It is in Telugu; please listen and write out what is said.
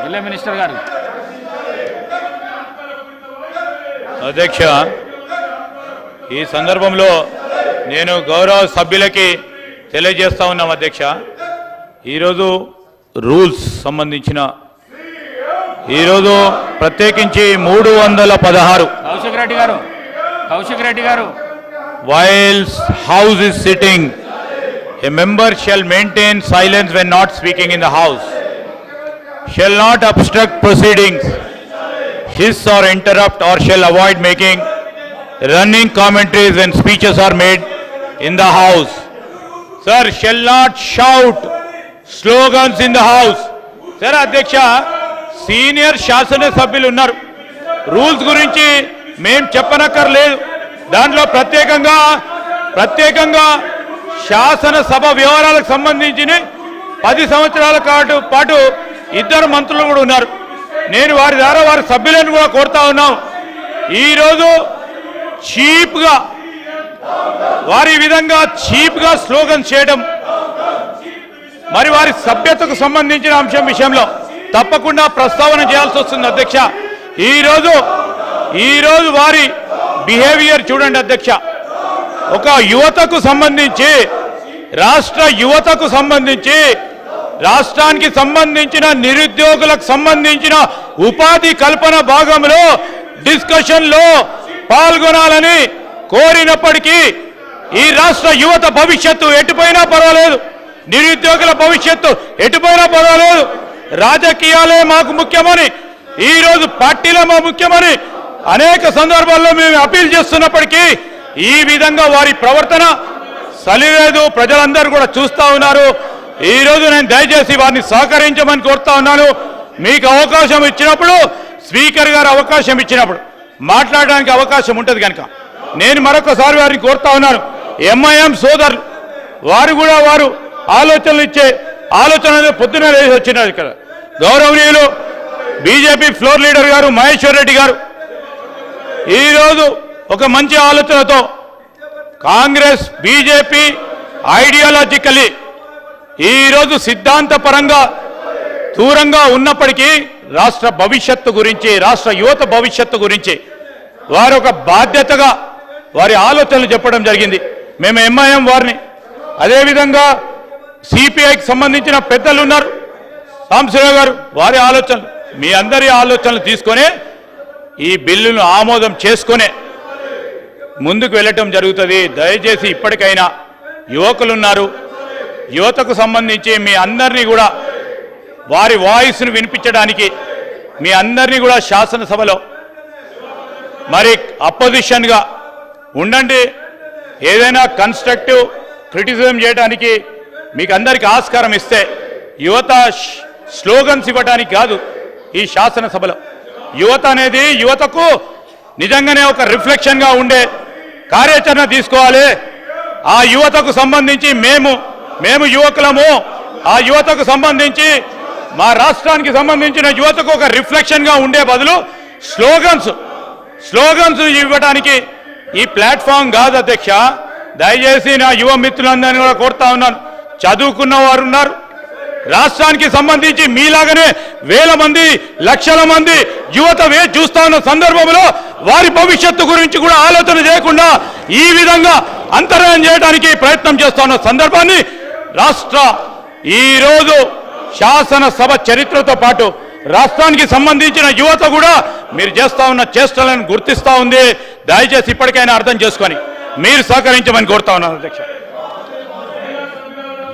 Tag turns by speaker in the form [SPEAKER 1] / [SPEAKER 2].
[SPEAKER 1] జిల్లా మినిస్టర్ గారు.
[SPEAKER 2] అధ్యక్ష, ఈ సందర్భంలో నేను గౌరవ సభ్యులకి తెలియజేస్తా ఉన్నాం అధ్యక్ష. ఈరోజు రూల్స్ సంబంధించిన ఈరోజు ప్రత్యేకించి 316
[SPEAKER 1] కౌశిక్ రెడ్డి గారు
[SPEAKER 2] whilst house is sitting, a member shall maintain silence when not speaking in the house, shall not obstruct proceedings, hiss or interrupt, or shall avoid making running commentaries when speeches are made in the house. Sir, shall not shout slogans in the house. Sir, Adhyaksha, senior శాసన సభ్యులు ఉన్నారు. రూల్స్ గురించి మేము చెప్పనక్కర్లేదు. దాంట్లో ప్రత్యేకంగా శాసనసభ వ్యవహారాలకు సంబంధించిన 10 సంవత్సరాల పాటు ఇద్దరు మంత్రులు కూడా ఉన్నారు. నేను వారి ద్వారా వారి సభ్యులను కూడా కోరుతా ఉన్నాం. ఈరోజు చీప్గా వారి విధంగా చీప్గా స్లోగన్ చేయడం, మరి వారి సభ్యతకు సంబంధించిన అంశం విషయంలో తప్పకుండా ప్రస్తావన చేయాల్సి వస్తుంది అధ్యక్ష. ఈరోజు వారి బిహేవియర్ చూడండి అధ్యక్ష. ఒక యువతకు సంబంధించి రాష్ట్రానికి సంబంధించిన నిరుద్యోగులకు సంబంధించిన ఉపాధి కల్పన భాగంలో డిస్కషన్లో పాల్గొనాలని కోరినప్పటికీ ఈ రాష్ట్ర యువత భవిష్యత్తు ఎటుపోయినా పర్వాలేదు, నిరుద్యోగుల భవిష్యత్తు ఎటుపోయినా పర్వాలేదు, రాజకీయాలే మాకు ముఖ్యమని, ఈరోజు పార్టీలే మా ముఖ్యమని అనేక సందర్భాల్లో మేము అపీల్ చేస్తున్నప్పటికీ ఈ విధంగా వారి ప్రవర్తన సలిలేదు. ప్రజలందరూ కూడా చూస్తూ ఉన్నారు. ఈరోజు నేను దయచేసి వారిని సహకరించమని కోరుతా ఉన్నాను. మీకు అవకాశం ఇచ్చినప్పుడు, స్పీకర్ గారు అవకాశం ఇచ్చినప్పుడు మాట్లాడడానికి అవకాశం ఉంటుంది కనుక నేను మరొకసారి వారిని కోరుతా ఉన్నాను. ఎంఐఎం సోదరులు వారు ఆలోచనలు ఇచ్చే ఆలోచన పొద్దున వేసి వచ్చినారు. ఇక్కడ గౌరవనీయులు బీజేపీ ఫ్లోర్ లీడర్ గారు మహేశ్వర్ రెడ్డి గారు ఈరోజు ఒక మంచి ఆలోచనతో కాంగ్రెస్ బీజేపీ ఐడియాలజికలీ ఈరోజు సిద్ధాంతపరంగా దూరంగా ఉన్నప్పటికీ రాష్ట్ర భవిష్యత్తు గురించి, రాష్ట్ర యువత భవిష్యత్తు గురించి వారు ఒక బాధ్యతగా వారి ఆలోచనలు చెప్పడం జరిగింది. మేము ఎంఐఎం వారిని, అదేవిధంగా సిపిఐకి సంబంధించిన పెద్దలు ఉన్నారు, సాంబశివరావు గారు, వారి ఆలోచనలు, మీ అందరి ఆలోచనలు తీసుకొని ఈ బిల్లును ఆమోదం చేసుకునే ముందుకు వెళ్ళటం జరుగుతుంది. దయచేసి ఇప్పటికైనా యువకులున్నారు, యువతకు సంబంధించి మీ అందరినీ కూడా వారి వాయిస్ను వినిపించడానికి మీ అందరినీ కూడా శాసనసభలో మరి అపోజిషన్గా ఉండండి. ఏదైనా కన్స్ట్రక్టివ్ క్రిటిసిజం చేయడానికి మీకు అందరికీ ఆస్కారం ఇస్తే, యువత స్లోగన్స్ ఇవ్వడానికి కాదు. ఈ శాసనసభలో యువత అనేది యువతకు నిజంగానే ఒక రిఫ్లెక్షన్గా ఉండే కార్యాచరణ తీసుకోవాలి. ఆ యువతకు సంబంధించి మేము యువకులము, ఆ యువతకు సంబంధించి మా రాష్ట్రానికి సంబంధించిన యువతకు ఒక రిఫ్లెక్షన్గా ఉండే బదులు స్లోగన్స్ ఇవ్వడానికి ఈ ప్లాట్ఫామ్ కాదు అధ్యక్ష. దయచేసి నా యువ మిత్రులందరినీ కూడా కోరుతా ఉన్నాను. చదువుకున్న వారు ఉన్నారు, రాష్ట్రానికి సంబంధించి మీలాగనే వేల మంది, లక్షల మంది యువత చూస్తా ఉన్న సందర్భంలో వారి భవిష్యత్తు గురించి కూడా ఆలోచన చేయకుండా ఈ విధంగా అంతరాయం చేయడానికి ప్రయత్నం చేస్తున్న సందర్భాన్ని ఈరోజు శాసనసభ చరిత్రతో పాటు రాష్ట్రానికి సంబంధించిన యువత కూడా మీరు చేస్తా ఉన్న చేష్టలను గుర్తిస్తూ ఉంది. దయచేసి ఇప్పటికైనా అర్థం చేసుకొని మీరు సహకరించమని కోరుతా ఉన్నాను అధ్యక్ష.